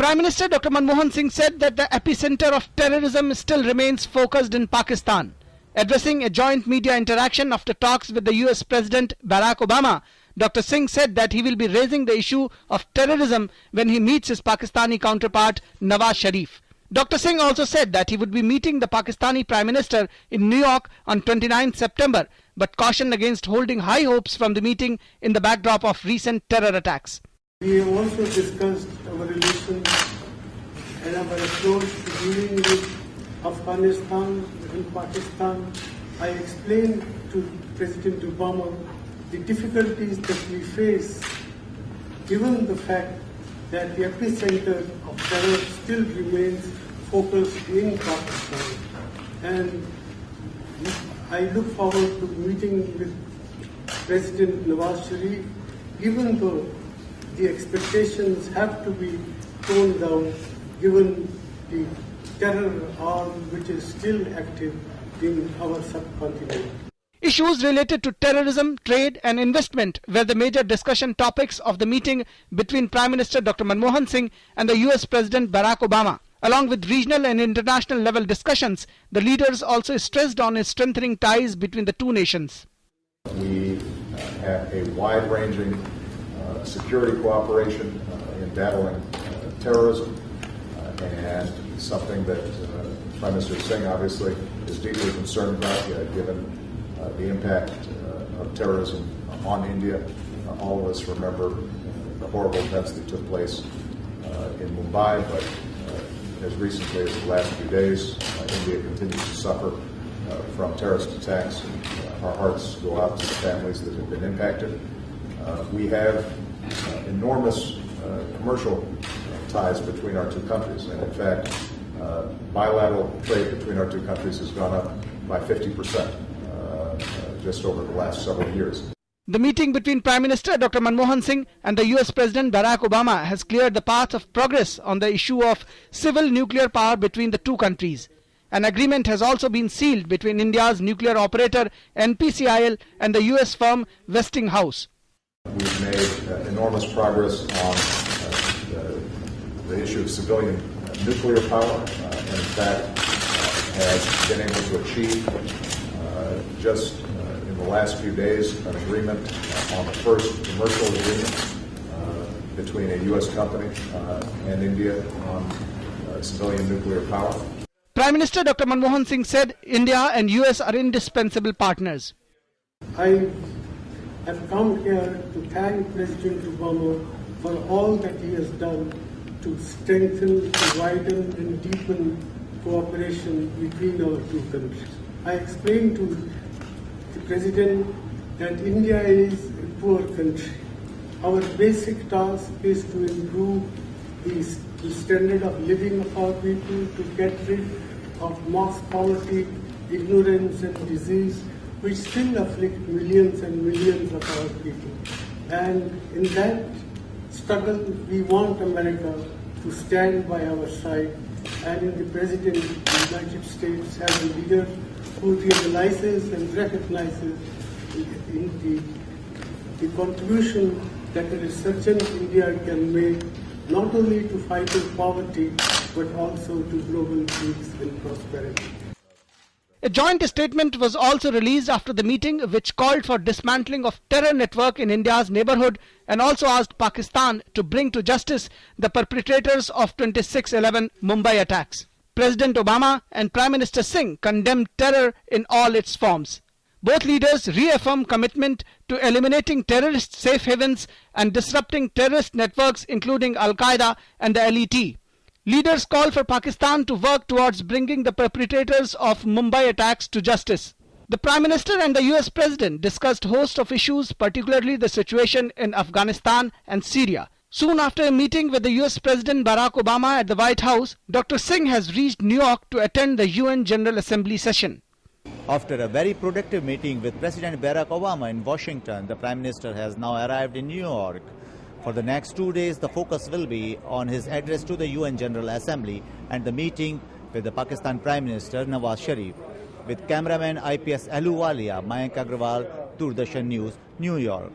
Prime Minister Dr. Manmohan Singh said that the epicenter of terrorism still remains focused in Pakistan. Addressing a joint media interaction after talks with the US President Barack Obama, Dr. Singh said that he will be raising the issue of terrorism when he meets his Pakistani counterpart Nawaz Sharif. Dr. Singh also said that he would be meeting the Pakistani Prime Minister in New York on 29 September, but cautioned against holding high hopes from the meeting in the backdrop of recent terror attacks. We have also discussed our relations and our approach to dealing with Afghanistan and Pakistan. I explained to President Obama the difficulties that we face given the fact that the epicenter of terror still remains focused in Pakistan. And I look forward to meeting with President Nawaz Sharif, even though the expectations have to be toned down given the terror arm which is still active in our subcontinent. Issues related to terrorism, trade and investment were the major discussion topics of the meeting between Prime Minister Dr. Manmohan Singh and the US President Barack Obama. Along with regional and international level discussions, the leaders also stressed on strengthening ties between the two nations. We have a wide-ranging security cooperation in battling terrorism, and something that Prime Minister Singh obviously is deeply concerned about, given the impact of terrorism on India. All of us remember the horrible events that took place in Mumbai, but as recently as the last few days, India continues to suffer from terrorist attacks. Our hearts go out to the families that have been impacted. We have enormous commercial ties between our two countries, and in fact, bilateral trade between our two countries has gone up by 50% just over the last several years. The meeting between Prime Minister Dr. Manmohan Singh and the US President Barack Obama has cleared the path of progress on the issue of civil nuclear power between the two countries. An agreement has also been sealed between India's nuclear operator NPCIL and the US firm Westinghouse. We've made enormous progress on the issue of civilian nuclear power, and in fact has been able to achieve just in the last few days an agreement on the first commercial agreement between a U.S. company and India on civilian nuclear power. Prime Minister Dr. Manmohan Singh said India and US are indispensable partners. I have come here to thank President Obama for all that he has done to strengthen, to widen and deepen cooperation between our two countries. I explained to the President that India is a poor country. Our basic task is to improve the standard of living of our people, to get rid of mass poverty, ignorance and disease, which still afflict millions and millions of our people. And in that struggle, we want America to stand by our side, and in the President of the United States as a leader who realizes and recognizes the contribution that a resurgent India can make, not only to fighting poverty, but also to global peace and prosperity. A joint statement was also released after the meeting, which called for dismantling of terror network in India's neighborhood and also asked Pakistan to bring to justice the perpetrators of 26/11 Mumbai attacks. President Obama and Prime Minister Singh condemned terror in all its forms. Both leaders reaffirmed commitment to eliminating terrorist safe havens and disrupting terrorist networks including Al-Qaeda and the LET. Leaders call for Pakistan to work towards bringing the perpetrators of Mumbai attacks to justice. The Prime Minister and the US President discussed a host of issues, particularly the situation in Afghanistan and Syria. Soon after a meeting with the US President Barack Obama at the White House, Dr. Singh has reached New York to attend the UN General Assembly session. After a very productive meeting with President Barack Obama in Washington, the Prime Minister has now arrived in New York. For the next 2 days, the focus will be on his address to the UN General Assembly and the meeting with the Pakistan Prime Minister Nawaz Sharif. With cameraman IPS Ahluwalia, Mayank Agrawal, Doordarshan News, New York.